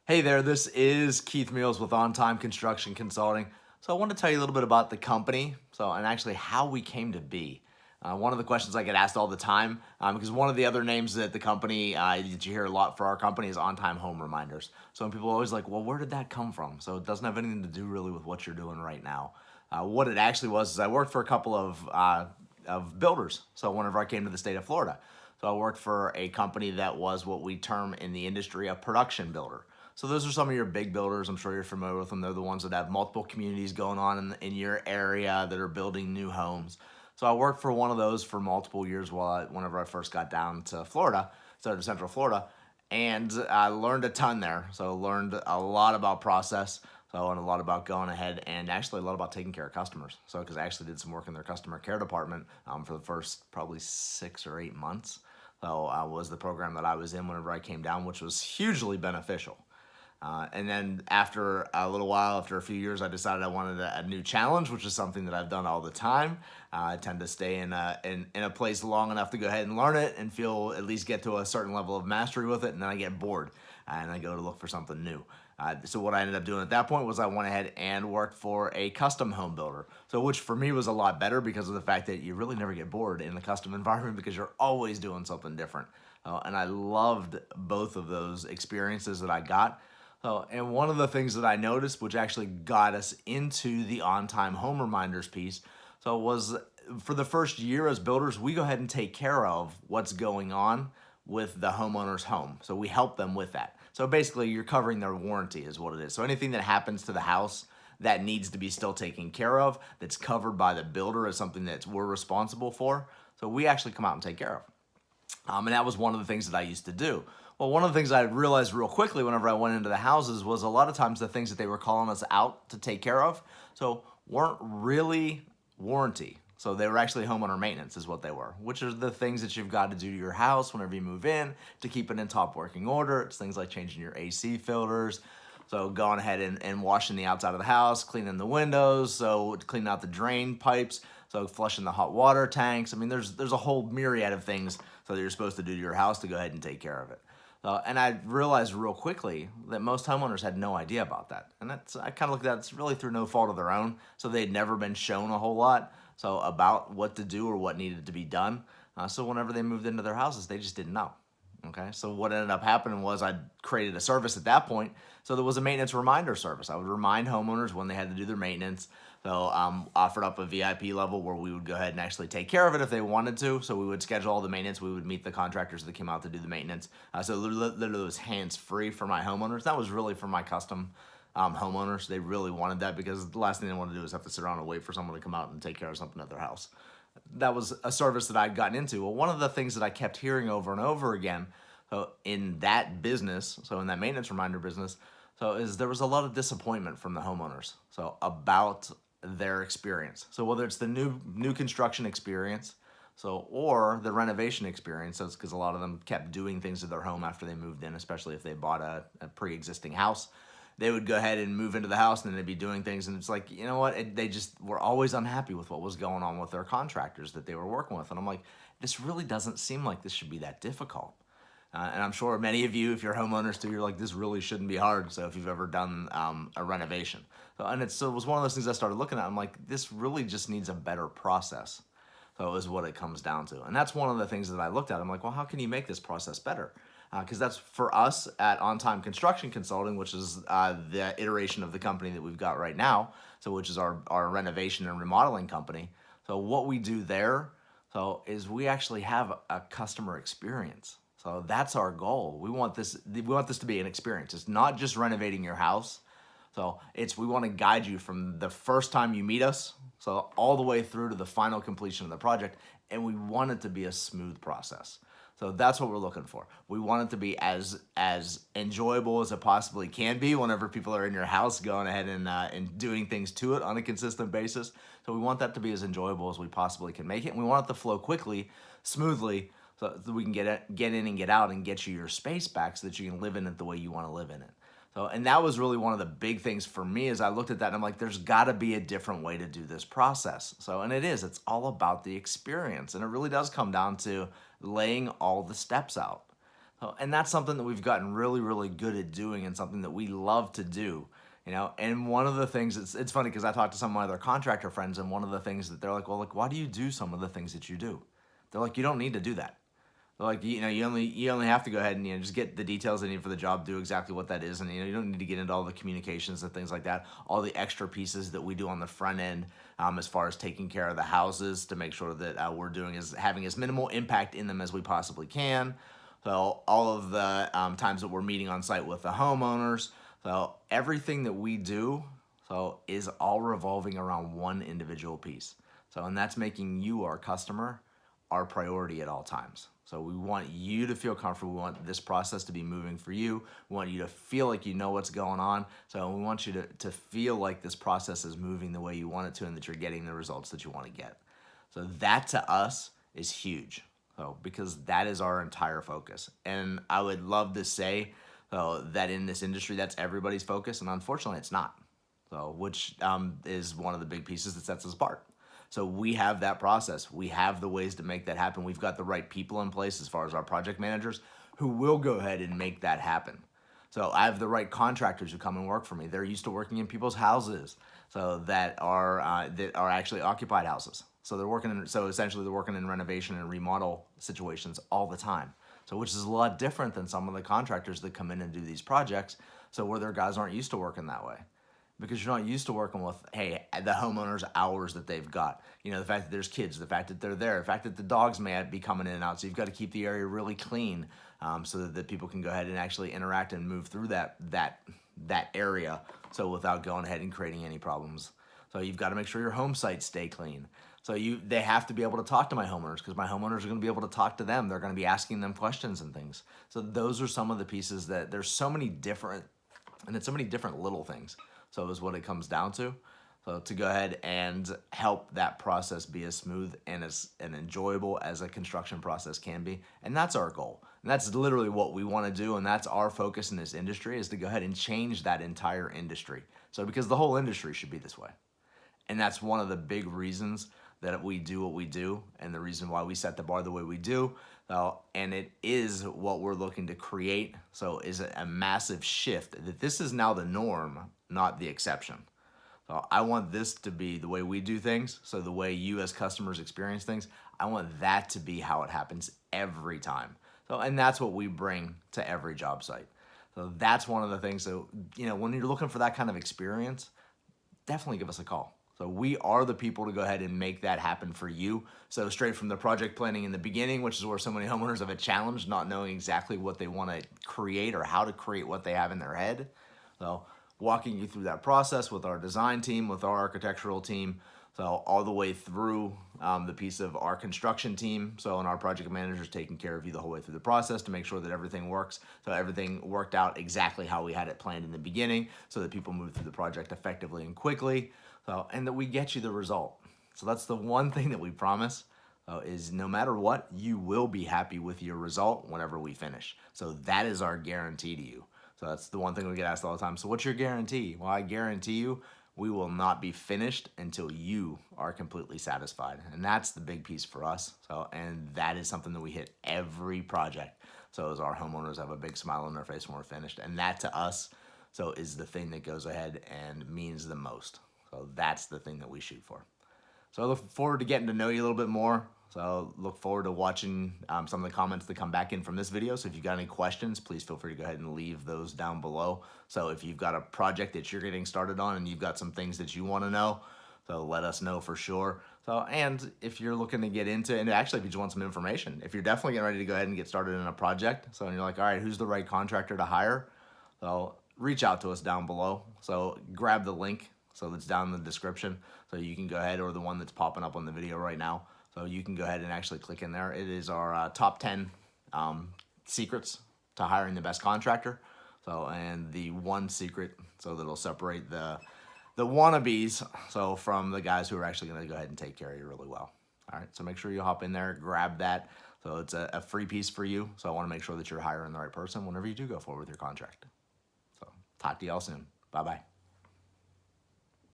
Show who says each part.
Speaker 1: Hey there, this is Keith Meals with On Time Construction Consulting. So I want to tell you a little bit about the company, and actually how we came to be. One of the questions I get asked all the time, because one of the other names that the company that you hear a lot for our company is On Time Home Reminders. So when people are always like, well, where did that come from? So it doesn't have anything to do really with what you're doing right now. What it actually was is I worked for a couple of builders. So whenever I came to the state of Florida, so I worked for a company that was what we term in the industry a production builder. So those are some of your big builders. I'm sure you're familiar with them. They're the ones that have multiple communities going on in your area that are building new homes. So I worked for one of those for multiple years whenever I first got down to Florida, so to Central Florida, and I learned a ton there. So learned a lot about process. So I learned a lot about going ahead and actually a lot about taking care of customers. So because I actually did some work in their customer care department for the first probably 6 or 8 months. So was the program that I was in whenever I came down, which was hugely beneficial. And then after a little while, after a few years, I decided I wanted a new challenge, which is something that I've done all the time. I tend to stay in a place long enough to go ahead and learn it and feel at least get to a certain level of mastery with it, and then I get bored and I go to look for something new. So what I ended up doing at that point was I went ahead and worked for a custom home builder. So which for me was a lot better because of the fact that you really never get bored in the custom environment because you're always doing something different. And I loved both of those experiences that I got. And one of the things that I noticed, which actually got us into the on-time home reminders piece, was for the first year as builders, we go ahead and take care of what's going on with the homeowner's home. So we help them with that. So basically, you're covering their warranty is what it is. So anything that happens to the house that needs to be still taken care of, that's covered by the builder, is something that we're responsible for. So we actually come out and take care of. And that was one of the things that I used to do. Well, one of the things I realized real quickly whenever I went into the houses was a lot of times the things that they were calling us out to take care of, weren't really warranty. So they were actually homeowner maintenance is what they were, which are the things that you've got to do to your house whenever you move in to keep it in top working order. It's things like changing your AC filters, so going ahead and washing the outside of the house, cleaning the windows, so cleaning out the drain pipes, so flushing the hot water tanks. I mean, there's a whole myriad of things so that you're supposed to do to your house to go ahead and take care of it. And I realized real quickly that most homeowners had no idea about that. And I kind of looked at it's really through no fault of their own. So they'd never been shown a whole lot about what to do or what needed to be done. So whenever they moved into their houses, they just didn't know. Okay, so what ended up happening was I created a service at that point. So there was a maintenance reminder service. I would remind homeowners when they had to do their maintenance. So offered up a VIP level where we would go ahead and actually take care of it if they wanted to. So we would schedule all the maintenance. We would meet the contractors that came out to do the maintenance. So literally it was hands-free for my homeowners. That was really for my custom homeowners. They really wanted that because the last thing they wanted to do is have to sit around and wait for someone to come out and take care of something at their house. That was a service that I'd gotten into. Well, one of the things that I kept hearing over and over again, in that business, in that maintenance reminder business, is there was a lot of disappointment from the homeowners, about their experience. So whether it's the new construction experience, or the renovation experience, that's because a lot of them kept doing things to their home after they moved in, especially if they bought a pre-existing house. They would go ahead and move into the house and then they'd be doing things. And it's like, you know what? They just were always unhappy with what was going on with their contractors that they were working with. And I'm like, this really doesn't seem like this should be that difficult. And I'm sure many of you, if you're homeowners too, you're like, this really shouldn't be hard. So if you've ever done a renovation. It was one of those things I started looking at. I'm like, this really just needs a better process. So is what it comes down to. And that's one of the things that I looked at. I'm like, well, how can you make this process better? Because that's for us at On Time Construction Consulting, which is the iteration of the company that we've got right now, which is our renovation and remodeling company. So what we do there, is we actually have a customer experience. So that's our goal. We want this to be an experience. It's not just renovating your house. We want to guide you from the first time you meet us, all the way through to the final completion of the project, and we want it to be a smooth process. So that's what we're looking for. We want it to be as enjoyable as it possibly can be whenever people are in your house going ahead and doing things to it on a consistent basis. So we want that to be as enjoyable as we possibly can make it. And we want it to flow quickly, smoothly, so that we can get in and get out and get you your space back so that you can live in it the way you want to live in it. And that was really one of the big things for me as I looked at that and I'm like, there's got to be a different way to do this process. And it's all about the experience. And it really does come down to laying all the steps out. And that's something that we've gotten really, really good at doing and something that we love to do. And one of the things, it's funny because I talked to some of my other contractor friends, and one of the things that they're like, well, like, why do you do some of the things that you do? They're like, you don't need to do that. They're like, you only have to go ahead and just get the details they need for the job, do exactly what that is, and you don't need to get into all the communications and things like that, all the extra pieces that we do on the front end, as far as taking care of the houses to make sure that we're doing is having as minimal impact in them as we possibly can. So all of the times that we're meeting on site with the homeowners, so everything that we do, is all revolving around one individual piece. And that's making you, our customer, our priority at all times. So we want you to feel comfortable. We want this process to be moving for you. We want you to feel like you know what's going on. So we want you to feel like this process is moving the way you want it to and that you're getting the results that you want to get. So that to us is huge. Because that is our entire focus. And I would love to say that in this industry, that's everybody's focus. And unfortunately, it's not. Which is one of the big pieces that sets us apart. So we have that process. We have the ways to make that happen. We've got the right people in place as far as our project managers who will go ahead and make that happen. So I have the right contractors who come and work for me. They're used to working in people's houses, that are actually occupied houses. So essentially they're working in renovation and remodel situations all the time. So which is a lot different than some of the contractors that come in and do these projects. So where their guys aren't used to working that way. Because you're not used to working with, the homeowner's hours that they've got. The fact that there's kids, the fact that they're there, the fact that the dogs may be coming in and out. So you've got to keep the area really clean, so that people can go ahead and actually interact and move through that area. So without going ahead and creating any problems. So you've got to make sure your home sites stay clean. So they have to be able to talk to my homeowners because my homeowners are going to be able to talk to them. They're going to be asking them questions and things. So those are some of the pieces that there's so many different, and it's so many different little things. So is what it comes down to. So to go ahead and help that process be as smooth and as enjoyable as a construction process can be. And that's our goal. And that's literally what we want to do. And that's our focus in this industry is to go ahead and change that entire industry. So because the whole industry should be this way. And that's one of the big reasons that we do what we do and the reason why we set the bar the way we do. And it is what we're looking to create. So is a massive shift that this is now the norm, not the exception. So I want this to be the way we do things. So the way you as customers experience things, I want that to be how it happens every time. And that's what we bring to every job site. So that's one of the things. So, when you're looking for that kind of experience, definitely give us a call. So we are the people to go ahead and make that happen for you. So straight from the project planning in the beginning, which is where so many homeowners have a challenge not knowing exactly what they want to create or how to create what they have in their head. So walking you through that process with our design team, with our architectural team, so all the way through the piece of our construction team. And our project managers taking care of you the whole way through the process to make sure that everything works. So everything worked out exactly how we had it planned in the beginning so that people move through the project effectively and quickly. And that we get you the result. So that's the one thing that we promise is no matter what, you will be happy with your result whenever we finish. So that is our guarantee to you. So that's the one thing we get asked all the time. So what's your guarantee? Well, I guarantee you we will not be finished until you are completely satisfied. And that's the big piece for us. And that is something that we hit every project. So as our homeowners have a big smile on their face when we're finished. And that to us, is the thing that goes ahead and means the most. So that's the thing that we shoot for. So I look forward to getting to know you a little bit more. So look forward to watching some of the comments that come back in from this video. So if you've got any questions, please feel free to go ahead and leave those down below. So if you've got a project that you're getting started on and you've got some things that you want to know, so let us know for sure. And if you're looking to get into, and actually if you just want some information, if you're definitely getting ready to go ahead and get started in a project, and you're like, all right, who's the right contractor to hire? So reach out to us down below. So grab the link. So that's down in the description. So you can go ahead, or the one that's popping up on the video right now. So you can go ahead and actually click in there. It is our top 10 secrets to hiring the best contractor. And the one secret, that'll separate the wannabes, from the guys who are actually going to go ahead and take care of you really well. All right, so make sure you hop in there, grab that. So it's a free piece for you. So I want to make sure that you're hiring the right person whenever you do go forward with your contract. So talk to y'all soon. Bye-bye.